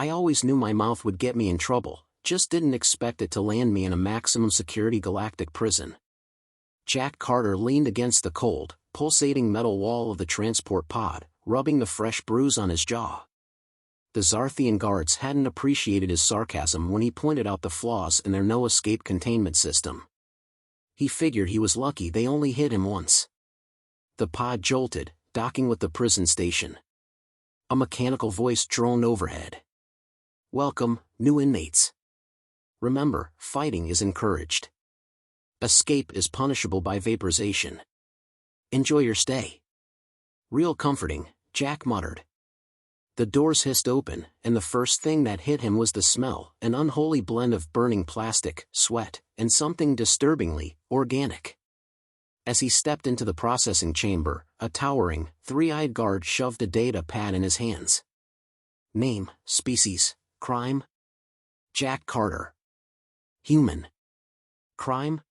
I always knew my mouth would get me in trouble, just didn't expect it to land me in a maximum security galactic prison. Jack Carter leaned against the cold, pulsating metal wall of the transport pod, rubbing the fresh bruise on his jaw. The Zarthian guards hadn't appreciated his sarcasm when he pointed out the flaws in their no-escape containment system. He figured he was lucky they only hit him once. The pod jolted, docking with the prison station. A mechanical voice droned overhead. "Welcome, new inmates. Remember, fighting is encouraged. Escape is punishable by vaporization. Enjoy your stay." "Real comforting," Jack muttered. The doors hissed open, and the first thing that hit him was the smell, an unholy blend of burning plastic, sweat, and something disturbingly organic. As he stepped into the processing chamber, a towering, three-eyed guard shoved a data pad in his hands. "Name, species, crime?" "Jack Carter." "Human." "Crime?"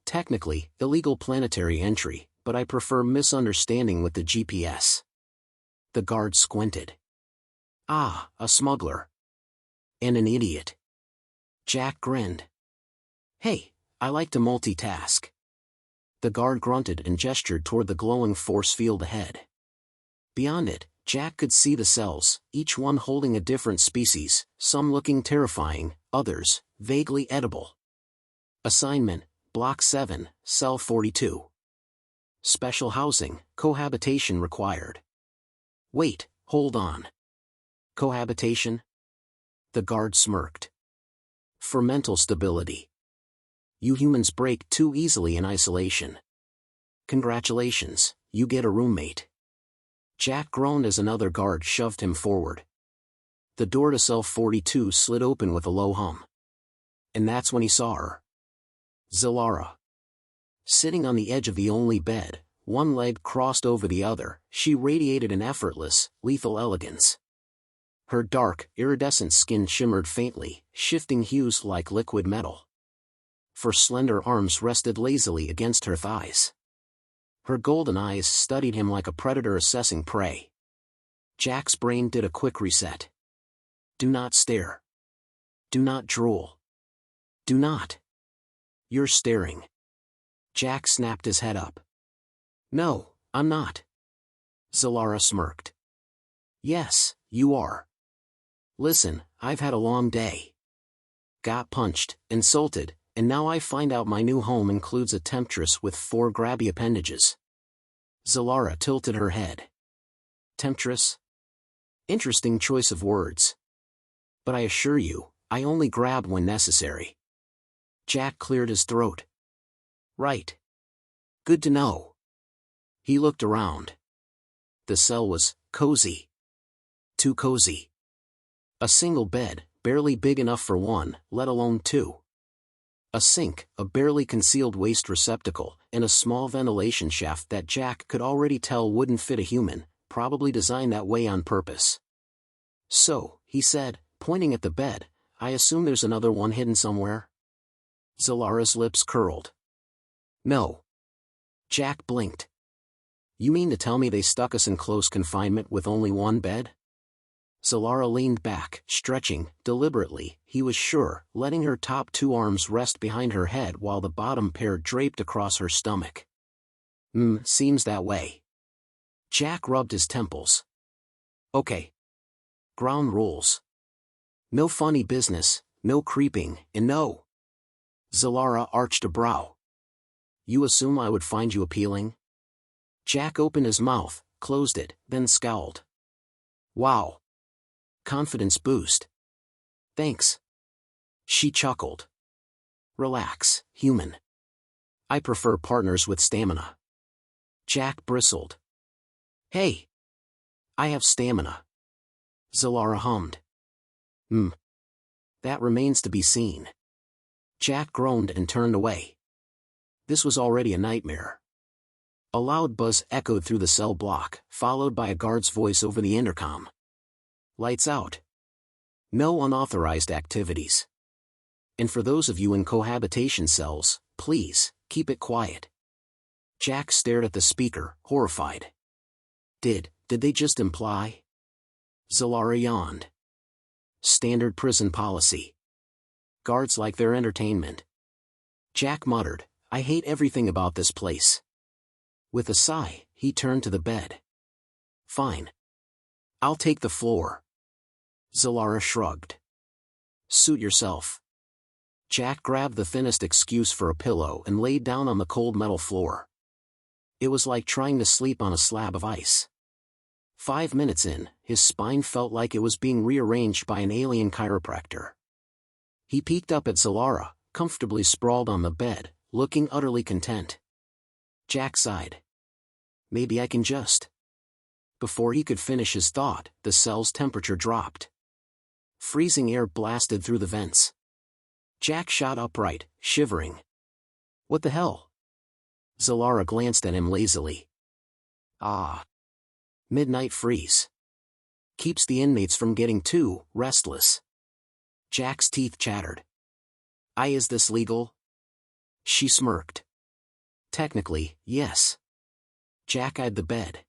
Technically, illegal planetary entry, but I prefer misunderstanding with the GPS." The guard squinted. "Ah, a smuggler. And an idiot." Jack grinned. "Hey, I like to multitask." The guard grunted and gestured toward the glowing force field ahead. Beyond it, Jack could see the cells, each one holding a different species, some looking terrifying, others vaguely edible. Assignment, Block 7, Cell 42. Special housing, cohabitation required. "Wait, hold on. Cohabitation?" The guard smirked. "For mental stability. You humans break too easily in isolation. Congratulations, you get a roommate." Jack groaned as another guard shoved him forward. The door to Cell 42 slid open with a low hum. And that's when he saw her. Zalara. Sitting on the edge of the only bed, one leg crossed over the other, she radiated an effortless, lethal elegance. Her dark, iridescent skin shimmered faintly, shifting hues like liquid metal. Her slender arms rested lazily against her thighs. Her golden eyes studied him like a predator assessing prey. Jack's brain did a quick reset. Do not stare. Do not drool. Do not. You're staring. Jack snapped his head up. No, I'm not. Zalara smirked. Yes, you are. Listen, I've had a long day. Got punched, insulted, and now I find out my new home includes a Temptress with 4 grabby appendages. Zalara tilted her head. Temptress? Interesting choice of words. But I assure you, I only grab when necessary. Jack cleared his throat. Right. Good to know. He looked around. The cell was cozy. Too cozy. A single bed, barely big enough for one, let alone two. A sink, a barely concealed waste receptacle, and a small ventilation shaft that Jack could already tell wouldn't fit a human, probably designed that way on purpose. So, he said, pointing at the bed, I assume there's another one hidden somewhere? Zalara's lips curled. No. Jack blinked. You mean to tell me they stuck us in close confinement with only one bed? Zalara leaned back, stretching, deliberately, he was sure, letting her top 2 arms rest behind her head while the bottom pair draped across her stomach. Seems that way. Jack rubbed his temples. Okay. Ground rules. No funny business, no creeping, and no. Zalara arched a brow. You assume I would find you appealing? Jack opened his mouth, closed it, then scowled. Wow. Confidence boost. Thanks. She chuckled. Relax, human. I prefer partners with stamina. Jack bristled. Hey. I have stamina. Zalara hummed. That remains to be seen. Jack groaned and turned away. This was already a nightmare. A loud buzz echoed through the cell block, followed by a guard's voice over the intercom. Lights out. No unauthorized activities. And for those of you in cohabitation cells, please, keep it quiet. Jack stared at the speaker, horrified. Did they just imply? Zalara yawned. Standard prison policy. Guards like their entertainment. Jack muttered, I hate everything about this place. With a sigh, he turned to the bed. Fine. I'll take the floor. Zalara shrugged. Suit yourself. Jack grabbed the thinnest excuse for a pillow and laid down on the cold metal floor. It was like trying to sleep on a slab of ice. 5 minutes in, his spine felt like it was being rearranged by an alien chiropractor. He peeked up at Zalara, comfortably sprawled on the bed, looking utterly content. Jack sighed. Maybe I can just... Before he could finish his thought, the cell's temperature dropped. Freezing air blasted through the vents. Jack shot upright, shivering. What the hell? Zalara glanced at him lazily. Ah. Midnight freeze. Keeps the inmates from getting too restless. Jack's teeth chattered. Is this legal? She smirked. Technically, yes. Jack eyed the bed.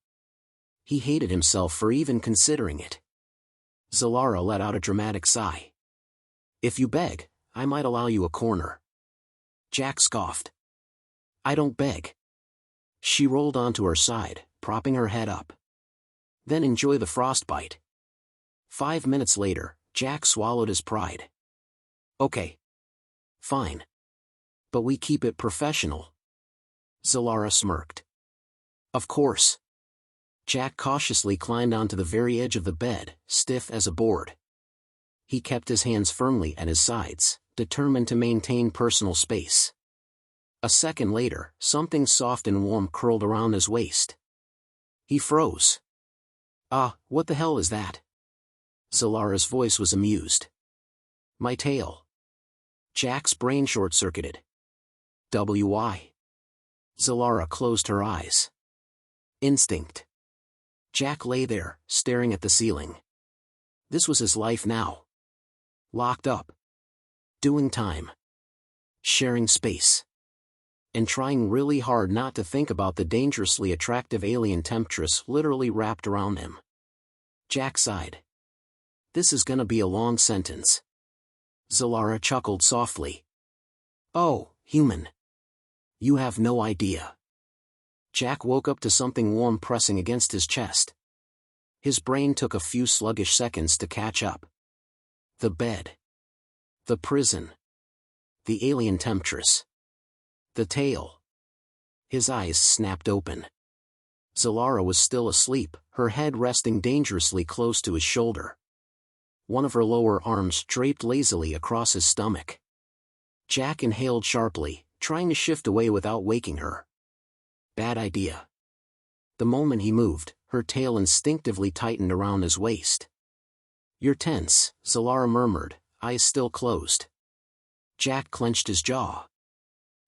He hated himself for even considering it. Zalara let out a dramatic sigh. If you beg, I might allow you a corner. Jack scoffed. I don't beg. She rolled onto her side, propping her head up. Then enjoy the frostbite. 5 minutes later, Jack swallowed his pride. Okay. Fine. But we keep it professional. Zalara smirked. Of course. Jack cautiously climbed onto the very edge of the bed, stiff as a board. He kept his hands firmly at his sides, determined to maintain personal space. A second later, something soft and warm curled around his waist. He froze. What the hell is that? Zalara's voice was amused. My tail. Jack's brain short-circuited. Why? Zalara closed her eyes. Instinct. Jack lay there, staring at the ceiling. This was his life now. Locked up. Doing time. Sharing space. And trying really hard not to think about the dangerously attractive alien Temptress literally wrapped around him. Jack sighed. This is gonna be a long sentence. Zalara chuckled softly. Oh, human. You have no idea. Jack woke up to something warm pressing against his chest. His brain took a few sluggish seconds to catch up. The bed. The prison. The alien Temptress. The tail. His eyes snapped open. Zalara was still asleep, her head resting dangerously close to his shoulder. One of her lower arms draped lazily across his stomach. Jack inhaled sharply, trying to shift away without waking her. Bad idea. The moment he moved, her tail instinctively tightened around his waist. You're tense, Zalara murmured, eyes still closed. Jack clenched his jaw.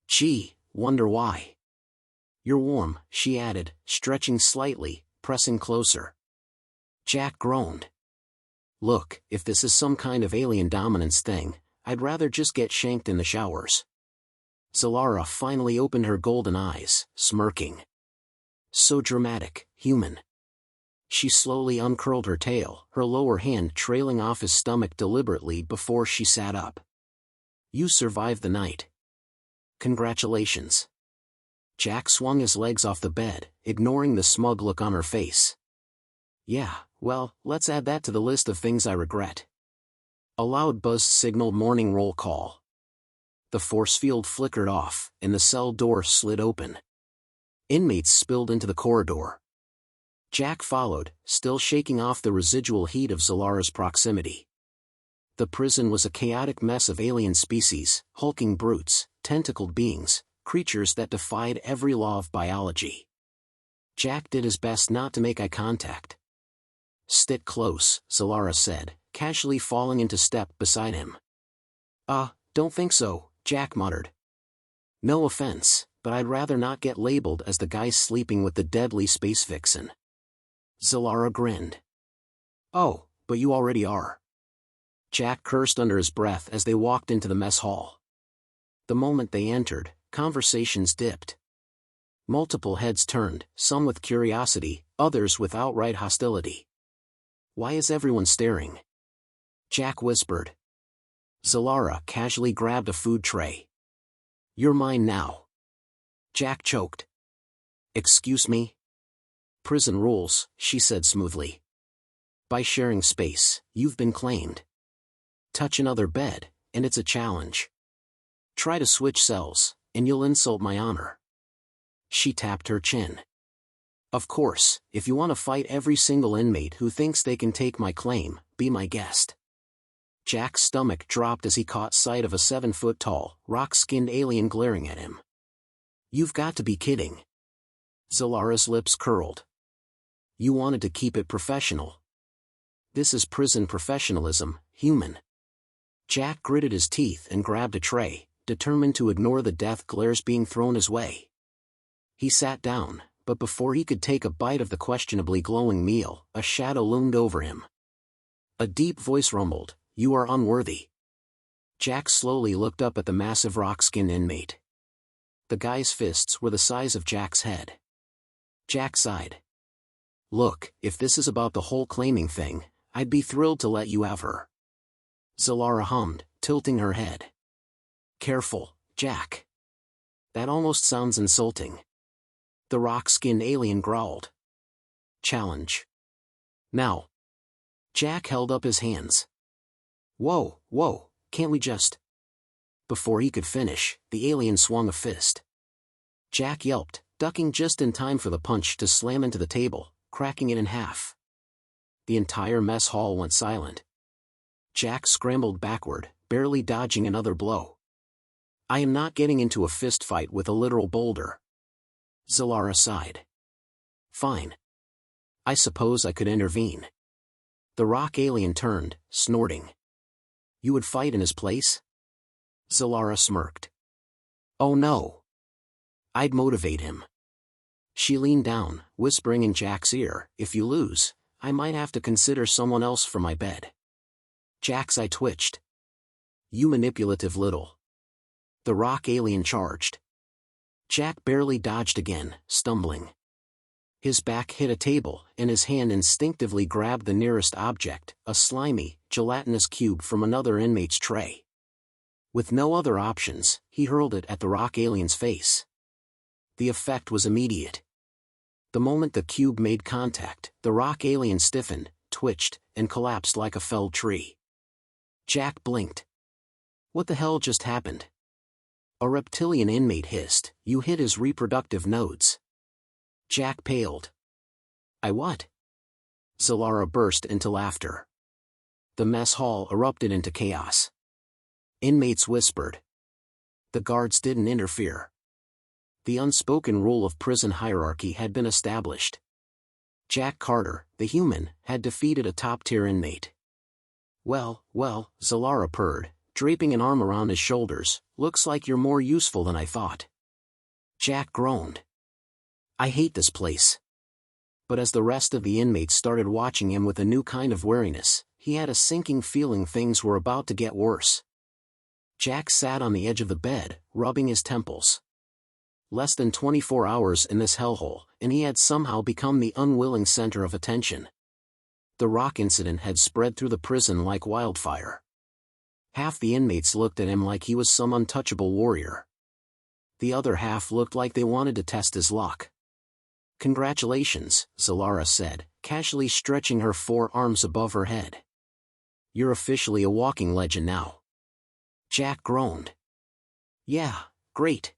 Gee, wonder why. You're warm, she added, stretching slightly, pressing closer. Jack groaned. Look, if this is some kind of alien dominance thing, I'd rather just get shanked in the showers. Zalara finally opened her golden eyes, smirking. So dramatic, human. She slowly uncurled her tail, her lower hand trailing off his stomach deliberately before she sat up. You survived the night. Congratulations. Jack swung his legs off the bed, ignoring the smug look on her face. Yeah, well, let's add that to the list of things I regret. A loud buzz signaled morning roll call. The force field flickered off, and the cell door slid open. Inmates spilled into the corridor. Jack followed, still shaking off the residual heat of Zalara's proximity. The prison was a chaotic mess of alien species, hulking brutes, tentacled beings, creatures that defied every law of biology. Jack did his best not to make eye contact. Stick close, Zalara said, casually falling into step beside him. Don't think so, Jack muttered. No offense, but I'd rather not get labeled as the guy sleeping with the deadly space vixen. Zalara grinned. Oh, but you already are. Jack cursed under his breath as they walked into the mess hall. The moment they entered, conversations dipped. Multiple heads turned, some with curiosity, others with outright hostility. Why is everyone staring? Jack whispered. Zalara casually grabbed a food tray. You're mine now. Jack choked. Excuse me? Prison rules, she said smoothly. By sharing space, you've been claimed. Touch another bed, and it's a challenge. Try to switch cells, and you'll insult my honor. She tapped her chin. Of course, if you want to fight every single inmate who thinks they can take my claim, be my guest. Jack's stomach dropped as he caught sight of a 7-foot-tall, rock-skinned alien glaring at him. You've got to be kidding. Zalara's lips curled. You wanted to keep it professional. This is prison professionalism, human. Jack gritted his teeth and grabbed a tray, determined to ignore the death glares being thrown his way. He sat down, but before he could take a bite of the questionably glowing meal, a shadow loomed over him. A deep voice rumbled, "You are unworthy." Jack slowly looked up at the massive rock-skinned inmate. The guy's fists were the size of Jack's head. Jack sighed. Look, if this is about the whole claiming thing, I'd be thrilled to let you have her. Zalara hummed, tilting her head. Careful, Jack. That almost sounds insulting. The rock-skinned alien growled. Challenge. Now. Jack held up his hands. Whoa, can't we just... Before he could finish, the alien swung a fist. Jack yelped, ducking just in time for the punch to slam into the table, cracking it in half. The entire mess hall went silent. Jack scrambled backward, barely dodging another blow. I am not getting into a fist fight with a literal boulder. Zalara sighed. Fine. I suppose I could intervene. The rock alien turned, snorting. You would fight in his place? Zalara smirked. Oh no. I'd motivate him. She leaned down, whispering in Jack's ear, if you lose, I might have to consider someone else for my bed. Jack's eye twitched. You manipulative little. The rock alien charged. Jack barely dodged again, stumbling. His back hit a table, and his hand instinctively grabbed the nearest object, a slimy, gelatinous cube from another inmate's tray. With no other options, he hurled it at the rock alien's face. The effect was immediate. The moment the cube made contact, the rock alien stiffened, twitched, and collapsed like a felled tree. Jack blinked. What the hell just happened? A reptilian inmate hissed, you hit his reproductive nodes. Jack paled. I what? Zalara burst into laughter. The mess hall erupted into chaos. Inmates whispered. The guards didn't interfere. The unspoken rule of prison hierarchy had been established. Jack Carter, the human, had defeated a top-tier inmate. Well, Zalara purred, draping an arm around his shoulders, looks like you're more useful than I thought. Jack groaned. I hate this place. But as the rest of the inmates started watching him with a new kind of wariness, he had a sinking feeling things were about to get worse. Jack sat on the edge of the bed, rubbing his temples. Less than 24 hours in this hellhole, and he had somehow become the unwilling center of attention. The rock incident had spread through the prison like wildfire. Half the inmates looked at him like he was some untouchable warrior. The other half looked like they wanted to test his luck. Congratulations, Zalara said, casually stretching her 4 arms above her head. You're officially a walking legend now. Jack groaned. Yeah, great.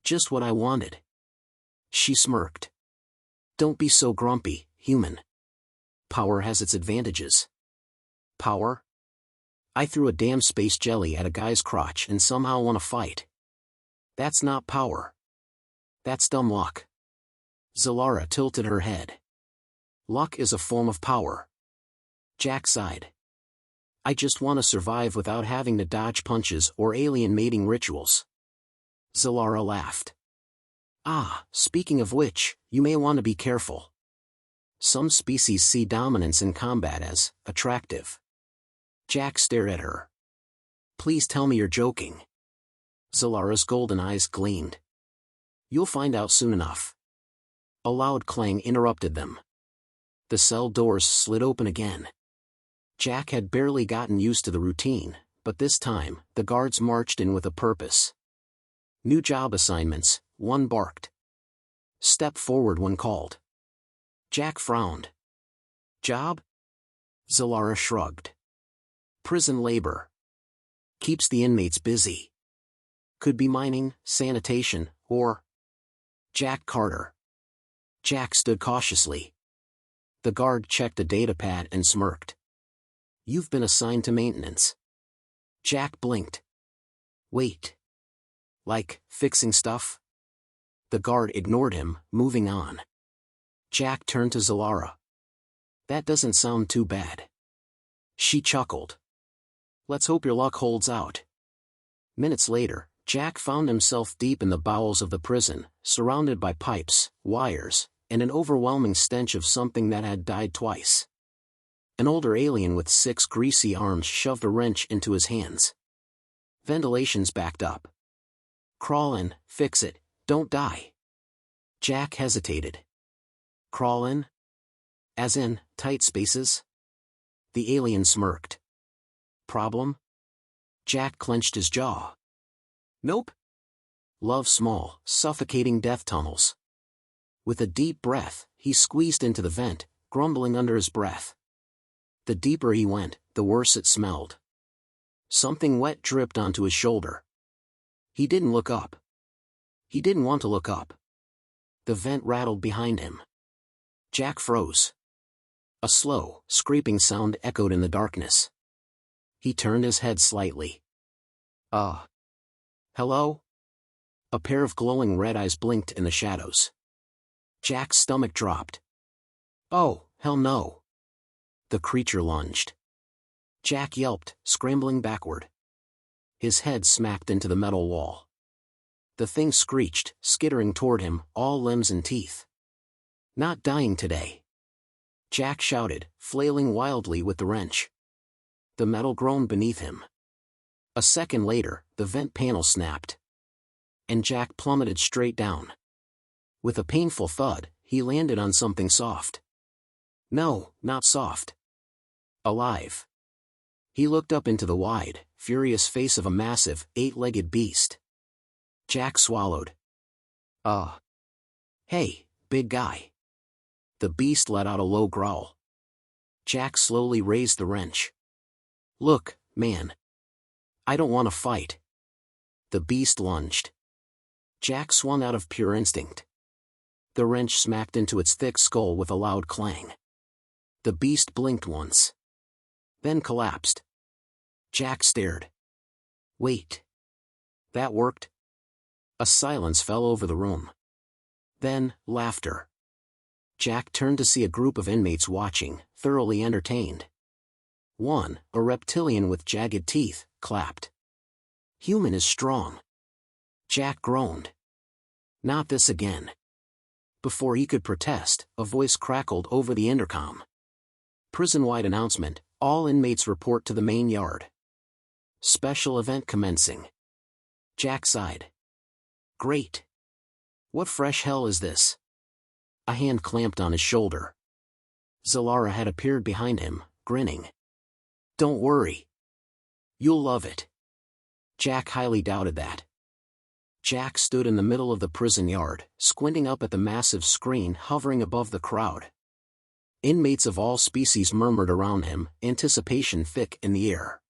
Just what I wanted. She smirked. Don't be so grumpy, human. Power has its advantages. Power? I threw a damn space jelly at a guy's crotch and somehow won a fight. That's not power. That's dumb luck. Zalara tilted her head. Luck is a form of power. Jack sighed. I just want to survive without having to dodge punches or alien mating rituals. Zalara laughed. Ah, speaking of which, you may want to be careful. Some species see dominance in combat as attractive. Jack stared at her. Please tell me you're joking. Zalara's golden eyes gleamed. You'll find out soon enough. A loud clang interrupted them. The cell doors slid open again. Jack had barely gotten used to the routine, but this time, the guards marched in with a purpose. New job assignments, one barked. Step forward when called. Jack frowned. Job? Zalara shrugged. Prison labor. Keeps the inmates busy. Could be mining, sanitation, or... Jack Carter. Jack stood cautiously. The guard checked a datapad and smirked. You've been assigned to maintenance. Jack blinked. Wait. Like, fixing stuff? The guard ignored him, moving on. Jack turned to Zalara. That doesn't sound too bad. She chuckled. Let's hope your luck holds out. Minutes later, Jack found himself deep in the bowels of the prison, surrounded by pipes, wires, and an overwhelming stench of something that had died twice. An older alien with 6 greasy arms shoved a wrench into his hands. Ventilation's backed up. Crawl in, fix it, don't die. Jack hesitated. Crawl in? As in, tight spaces? The alien smirked. Problem? Jack clenched his jaw. Nope. Love small, suffocating death tunnels. With a deep breath, he squeezed into the vent, grumbling under his breath. The deeper he went, the worse it smelled. Something wet dripped onto his shoulder. He didn't look up. He didn't want to look up. The vent rattled behind him. Jack froze. A slow, scraping sound echoed in the darkness. He turned his head slightly. Hello? A pair of glowing red eyes blinked in the shadows. Jack's stomach dropped. Oh, hell no. The creature lunged. Jack yelped, scrambling backward. His head smacked into the metal wall. The thing screeched, skittering toward him, all limbs and teeth. Not dying today. Jack shouted, flailing wildly with the wrench. The metal groaned beneath him. A second later, the vent panel snapped. And Jack plummeted straight down. With a painful thud, he landed on something soft. No, not soft. Alive. He looked up into the wide, furious face of a massive, 8-legged beast. Jack swallowed. Hey, big guy. The beast let out a low growl. Jack slowly raised the wrench. Look, man. I don't want to fight. The beast lunged. Jack swung out of pure instinct. The wrench smacked into its thick skull with a loud clang. The beast blinked once. Then collapsed. Jack stared. Wait. That worked? A silence fell over the room. Then, laughter. Jack turned to see a group of inmates watching, thoroughly entertained. One, a reptilian with jagged teeth, clapped. Human is strong. Jack groaned. Not this again. Before he could protest, a voice crackled over the intercom. Prison-wide announcement, all inmates report to the main yard. Special event commencing. Jack sighed. Great. What fresh hell is this? A hand clamped on his shoulder. Zalara had appeared behind him, grinning. Don't worry. You'll love it. Jack highly doubted that. Jack stood in the middle of the prison yard, squinting up at the massive screen hovering above the crowd. Inmates of all species murmured around him, anticipation thick in the air.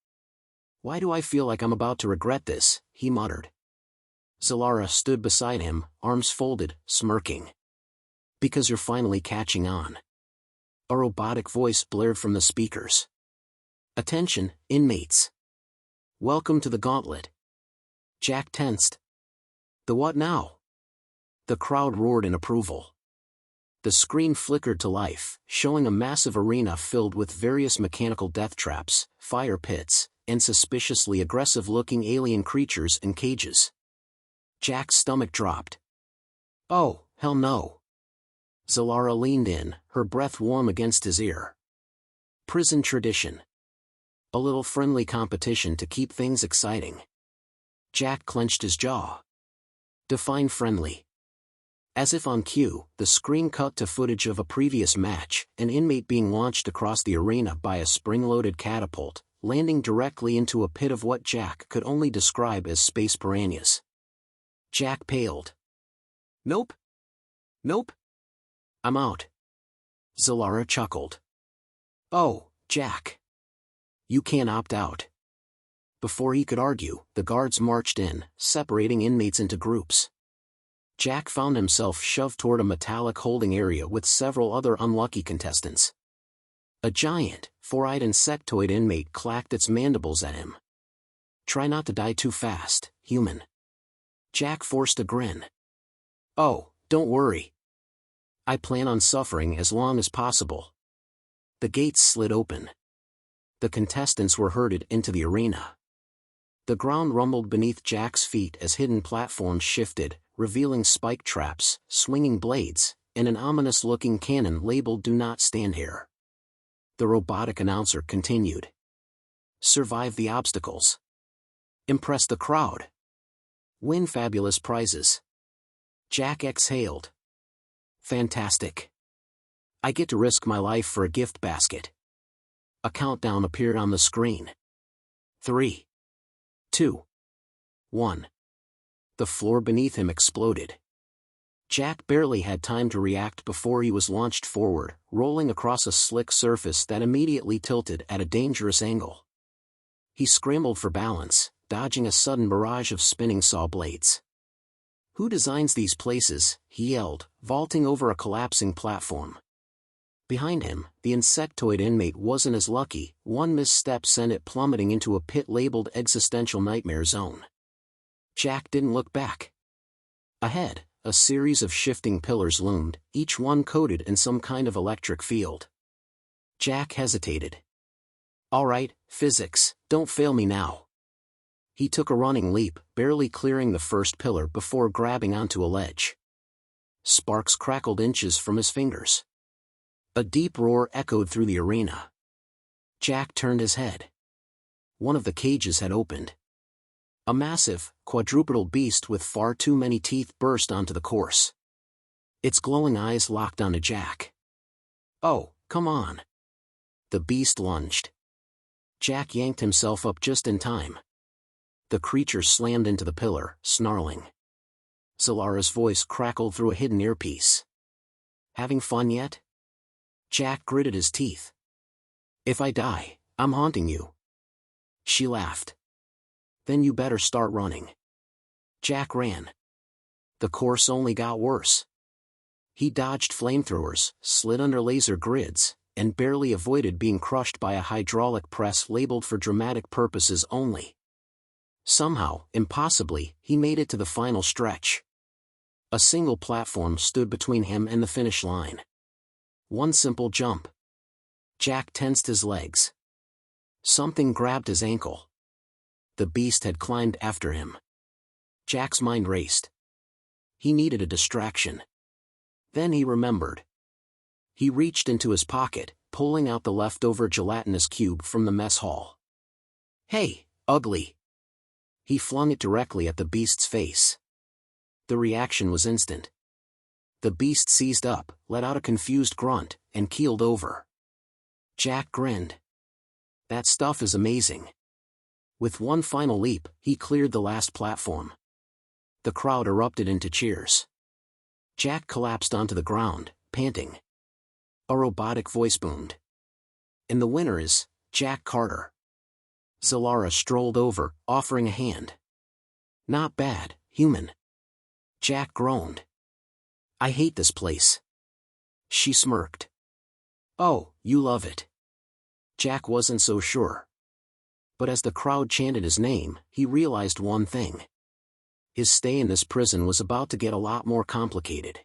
Why do I feel like I'm about to regret this? He muttered. Zalara stood beside him, arms folded, smirking. Because you're finally catching on. A robotic voice blared from the speakers. Attention, inmates. Welcome to the gauntlet. Jack tensed. The what now? The crowd roared in approval. The screen flickered to life, showing a massive arena filled with various mechanical death traps, fire pits, and suspiciously aggressive-looking alien creatures in cages. Jack's stomach dropped. Oh, hell no. Zalara leaned in, her breath warm against his ear. Prison tradition. A little friendly competition to keep things exciting. Jack clenched his jaw. Define friendly. As if on cue, the screen cut to footage of a previous match, an inmate being launched across the arena by a spring-loaded catapult, landing directly into a pit of what Jack could only describe as space piranhas. Jack paled. Nope. Nope. I'm out. Zalara chuckled. Oh, Jack. You can't opt out. Before he could argue, the guards marched in, separating inmates into groups. Jack found himself shoved toward a metallic holding area with several other unlucky contestants. A giant, four-eyed insectoid inmate clacked its mandibles at him. Try not to die too fast, human. Jack forced a grin. Oh, don't worry. I plan on suffering as long as possible. The gates slid open. The contestants were herded into the arena. The ground rumbled beneath Jack's feet as hidden platforms shifted, revealing spike traps, swinging blades, and an ominous-looking cannon labeled "Do Not Stand Here." The robotic announcer continued. Survive the obstacles. Impress the crowd. Win fabulous prizes. Jack exhaled. Fantastic. I get to risk my life for a gift basket. A countdown appeared on the screen. 3, 2, 1. The floor beneath him exploded. Jack barely had time to react before he was launched forward, rolling across a slick surface that immediately tilted at a dangerous angle. He scrambled for balance, dodging a sudden barrage of spinning saw blades. Who designs these places? He yelled, vaulting over a collapsing platform. Behind him, the insectoid inmate wasn't as lucky. One misstep sent it plummeting into a pit labeled Existential Nightmare Zone. Jack didn't look back. Ahead, a series of shifting pillars loomed, each one coated in some kind of electric field. Jack hesitated. All right, physics, don't fail me now. He took a running leap, barely clearing the first pillar before grabbing onto a ledge. Sparks crackled inches from his fingers. A deep roar echoed through the arena. Jack turned his head. One of the cages had opened. A massive, quadrupedal beast with far too many teeth burst onto the course. Its glowing eyes locked onto Jack. Oh, come on. The beast lunged. Jack yanked himself up just in time. The creature slammed into the pillar, snarling. Zalara's voice crackled through a hidden earpiece. Having fun yet? Jack gritted his teeth. If I die, I'm haunting you. She laughed. Then you better start running. Jack ran. The course only got worse. He dodged flamethrowers, slid under laser grids, and barely avoided being crushed by a hydraulic press labeled for dramatic purposes only. Somehow, impossibly, he made it to the final stretch. A single platform stood between him and the finish line. One simple jump. Jack tensed his legs. Something grabbed his ankle. The beast had climbed after him. Jack's mind raced. He needed a distraction. Then he remembered. He reached into his pocket, pulling out the leftover gelatinous cube from the mess hall. Hey, ugly! He flung it directly at the beast's face. The reaction was instant. The beast seized up, let out a confused grunt, and keeled over. Jack grinned. That stuff is amazing. With one final leap, he cleared the last platform. The crowd erupted into cheers. Jack collapsed onto the ground, panting. A robotic voice boomed. And the winner is Jack Carter. Zalara strolled over, offering a hand. Not bad, human. Jack groaned. I hate this place. She smirked. Oh, you love it. Jack wasn't so sure. But as the crowd chanted his name, he realized one thing. His stay in this prison was about to get a lot more complicated.